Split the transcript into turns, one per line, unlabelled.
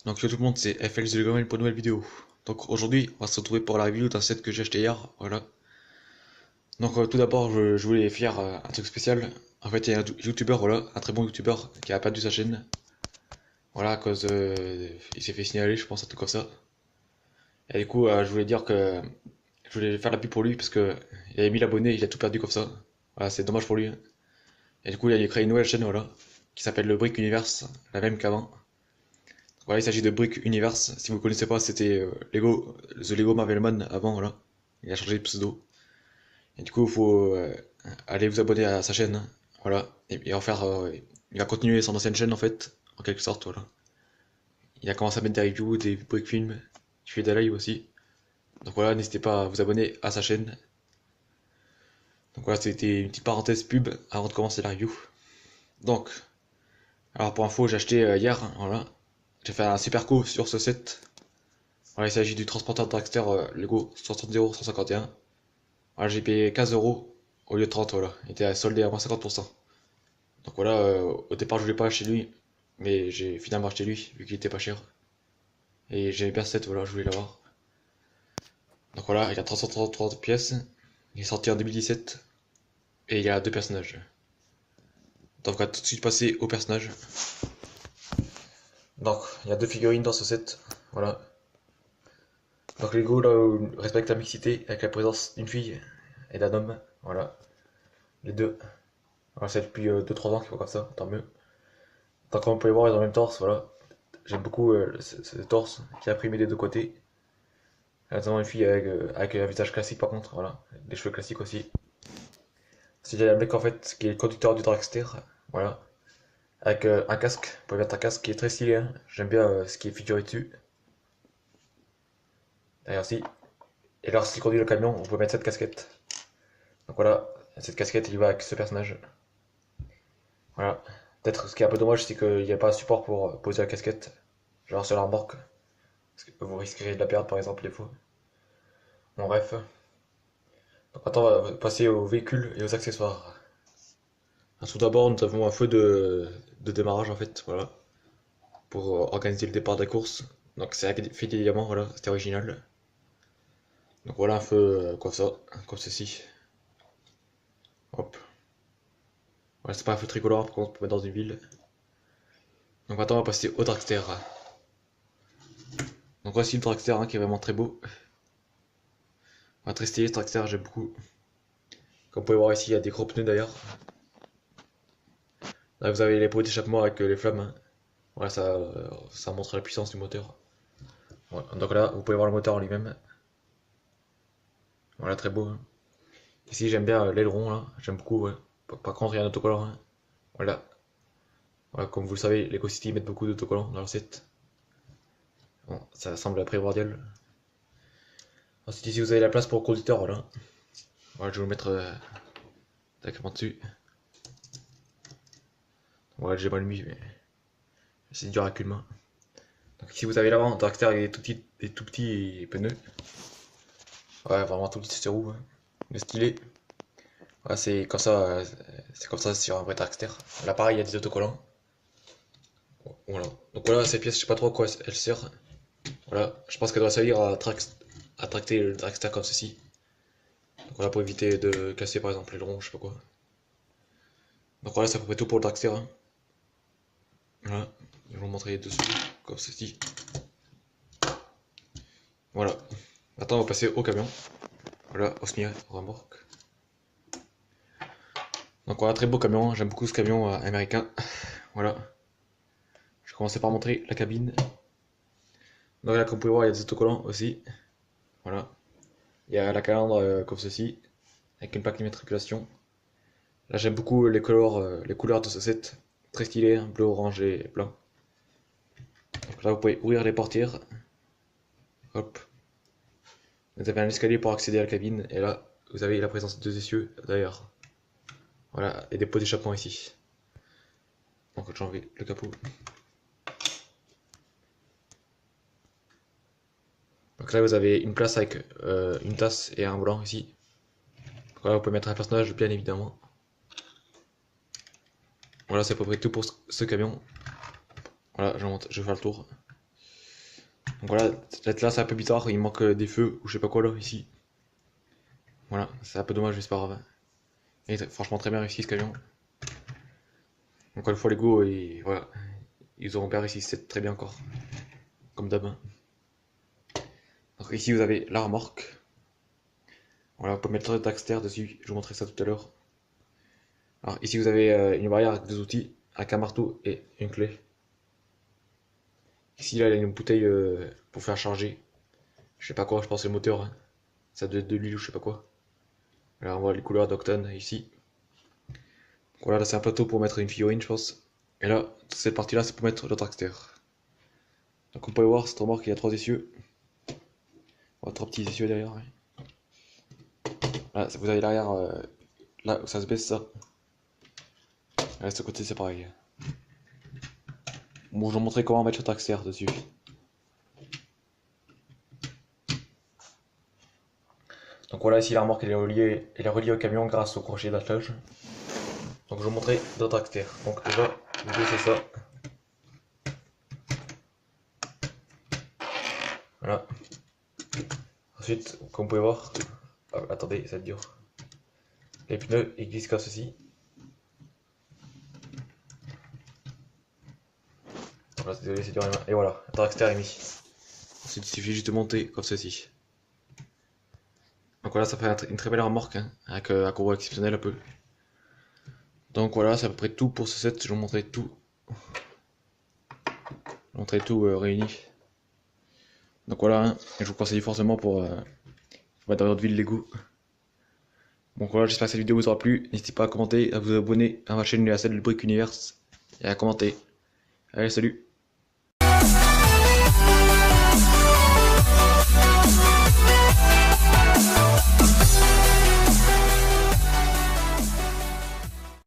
Donc yo tout le monde, c'est FL The Legoman pour une nouvelle vidéo. Donc aujourd'hui, on va se retrouver pour la review d'un set que j'ai acheté hier, voilà. Donc tout d'abord, je voulais faire un truc spécial. En fait, il y a un youtubeur, voilà, un très bon youtubeur qui a perdu sa chaîne. Voilà, à cause il s'est fait signaler, je pense, un truc comme ça. Et du coup, je voulais dire que je voulais faire la pub pour lui parce que il avait 1000 abonnés, il a tout perdu comme ça. Voilà, c'est dommage pour lui. Et du coup, il a créé une nouvelle chaîne, voilà, qui s'appelle le Brick Universe, la même qu'avant. Voilà, il s'agit de Brick Universe. Si vous connaissez pas, c'était Lego, The Lego Marvelman avant, voilà. Il a changé de pseudo. Et du coup, il faut aller vous abonner à sa chaîne, hein. Voilà. Et en faire, il va continuer son ancienne chaîne en fait, en quelque sorte, voilà. Il a commencé à mettre des reviews, des brick films, il fait des lives aussi. Donc voilà, n'hésitez pas à vous abonner à sa chaîne. Donc voilà, c'était une petite parenthèse pub avant de commencer la review. Donc, alors pour info, j'ai acheté hier, hein, voilà. J'ai fait un super coup sur ce set. Voilà, il s'agit du transporteur Dragster Lego 60151. Voilà, j'ai payé 15 euros au lieu de 30, voilà. Il était soldé à moins 50%. Donc voilà, au départ je voulais pas acheter lui, mais j'ai finalement acheté lui, vu qu'il était pas cher. Et j'aimais bien ce set, voilà, je voulais l'avoir. Donc voilà, il a 333 pièces, il est sorti en 2017, et il y a deux personnages. Donc on va tout de suite passer aux personnages. Donc, il y a deux figurines dans ce set, voilà. Donc Lego là, respecte la mixité avec la présence d'une fille et d'un homme, voilà, les deux. Voilà, c'est depuis 2-3 ans qu'ils font comme ça, tant mieux. Donc comme vous pouvez voir, ils ont le même torse, voilà. J'aime beaucoup ce torse qui est imprimé des deux côtés. Notamment une fille avec un visage classique par contre, voilà. Les cheveux classiques aussi. C'est un mec en fait qui est le conducteur du dragster, voilà. Avec un casque, vous pouvez mettre un casque qui est très stylé, hein. J'aime bien ce qui est figuré dessus. D'ailleurs si. Et lorsqu'il conduit le camion, on peut mettre cette casquette. Donc voilà, cette casquette il va avec ce personnage. Voilà. Peut-être ce qui est un peu dommage, c'est qu'il n'y a pas un support pour poser la casquette. Genre sur la remorque. Parce que vous risquerez de la perdre par exemple des fois. Bon bref. Donc maintenant on va passer aux véhicules et aux accessoires. Tout d'abord nous avons un feu de démarrage en fait, voilà. Pour organiser le départ de la course. Donc c'est avec fait des diamants, voilà, c'était original. Donc voilà un feu comme ça, comme ceci. Hop. Voilà, c'est pas un feu tricolore par contre pour mettre dans une ville. Donc maintenant on va passer au dragster. Donc voici le dragster hein, qui est vraiment très beau. Très stylé ce dragster, j'aime beaucoup. Comme vous pouvez voir ici, il y a des gros pneus d'ailleurs. Là vous avez les pots d'échappement avec les flammes, hein. Voilà, ça montre la puissance du moteur. Voilà. Donc là, vous pouvez voir le moteur en lui-même. Voilà, très beau, hein. Ici, j'aime bien l'aileron, là. J'aime beaucoup, ouais. Par contre, il y a un autocollant, hein. Voilà. Voilà, comme vous le savez, les City mettent beaucoup d'autocollants dans leur set. Bon, ça semble primordial. Ensuite, ici, vous avez la place pour le conducteur, voilà. Voilà, je vais vous le mettre directement dessus. Voilà, j'ai mal mis, mais c'est dur avec une main. Donc ici, vous avez l'avant, dragster avec des tout petits pneus. Ouais, vraiment tout petit sur roue, hein. Le stylet. Ouais, c'est comme ça sur un vrai dragster. Là, pareil, il y a des autocollants. Voilà. Donc voilà, cette pièce, je sais pas trop à quoi elle sert. Voilà, je pense qu'elle doit servir à tracter le dragster comme ceci. Donc voilà, pour éviter de casser par exemple l'aileron, je sais pas quoi. Donc voilà, ça peut être tout pour le dragster, hein. Voilà, je vais vous montrer dessus, comme ceci. Voilà. Maintenant, on va passer au camion. Voilà, au SMIA, au remorque. Donc voilà, très beau camion, hein. J'aime beaucoup ce camion américain. Voilà. Je vais commencer par montrer la cabine. Donc là, comme vous pouvez voir, il y a des autocollants aussi. Voilà. Il y a la calandre comme ceci, avec une plaque d'immatriculation. Là, j'aime beaucoup les couleurs de ce set. Très stylé, hein, bleu, orange et blanc. Donc là, vous pouvez ouvrir les portières. Hop. Vous avez un escalier pour accéder à la cabine. Et là, vous avez la présence de deux essieux d'ailleurs. Voilà, et des pots d'échappement ici. Donc j'enlève le capot. Donc là, vous avez une place avec une tasse et un volant ici. Donc là, vous pouvez mettre un personnage, bien évidemment. Voilà, c'est à peu près tout pour ce camion. Voilà, je vais faire le tour. Donc voilà, là c'est un peu bizarre, il manque des feux ou je sais pas quoi là ici. Voilà, c'est un peu dommage mais c'est pas grave. Et franchement très bien réussi ce camion. Encore une fois Lego et voilà, ils auront bien réussi, c'est très bien encore. Comme d'hab. Donc ici vous avez la remorque. Voilà, on peut mettre le Daxter dessus, je vous montrerai ça tout à l'heure. Alors ici vous avez une barrière avec des outils, avec un marteau et une clé. Ici là il y a une bouteille pour faire charger. Je sais pas quoi, je pense que c'est le moteur. Hein. Ça doit être de l'huile ou je sais pas quoi. Là on voit les couleurs d'octane ici. Donc, voilà, là c'est un plateau pour mettre une figurine je pense. Et là, cette partie là c'est pour mettre le Daxter. Donc on peut voir, cette remorque il y a 3 essieux. On voit 3 petits essieux derrière. Ouais. Là vous avez l'arrière, là où ça se baisse ça. Et là de ce côté c'est pareil. Bon, je vais vous montrer comment mettre le Daxter dessus. Donc voilà, ici la remorque elle est reliée au camion grâce au crochet d'attelage. Donc je vais vous montrer d'autres Daxter. Donc déjà, vous baissez ça. Voilà. Ensuite, comme vous pouvez voir, attendez, ça dure. Les pneus ils glissent comme ceci. Voilà, désolé, c'est dur les mains. Et voilà, le Daxter est mis. Ensuite, il suffit juste de monter comme ceci. Donc voilà, ça fait une très belle remorque, hein, avec un combo exceptionnel un peu. Donc voilà, c'est à peu près tout pour ce set, je vais vous montrer tout. Je vais vous montrer tout réuni. Donc voilà, hein, je vous conseille forcément pour mettre dans votre ville Lego. Donc voilà, j'espère que cette vidéo vous aura plu. N'hésitez pas à commenter, à vous abonner à ma chaîne, à celle de Brick Universe, et à commenter. Allez, salut!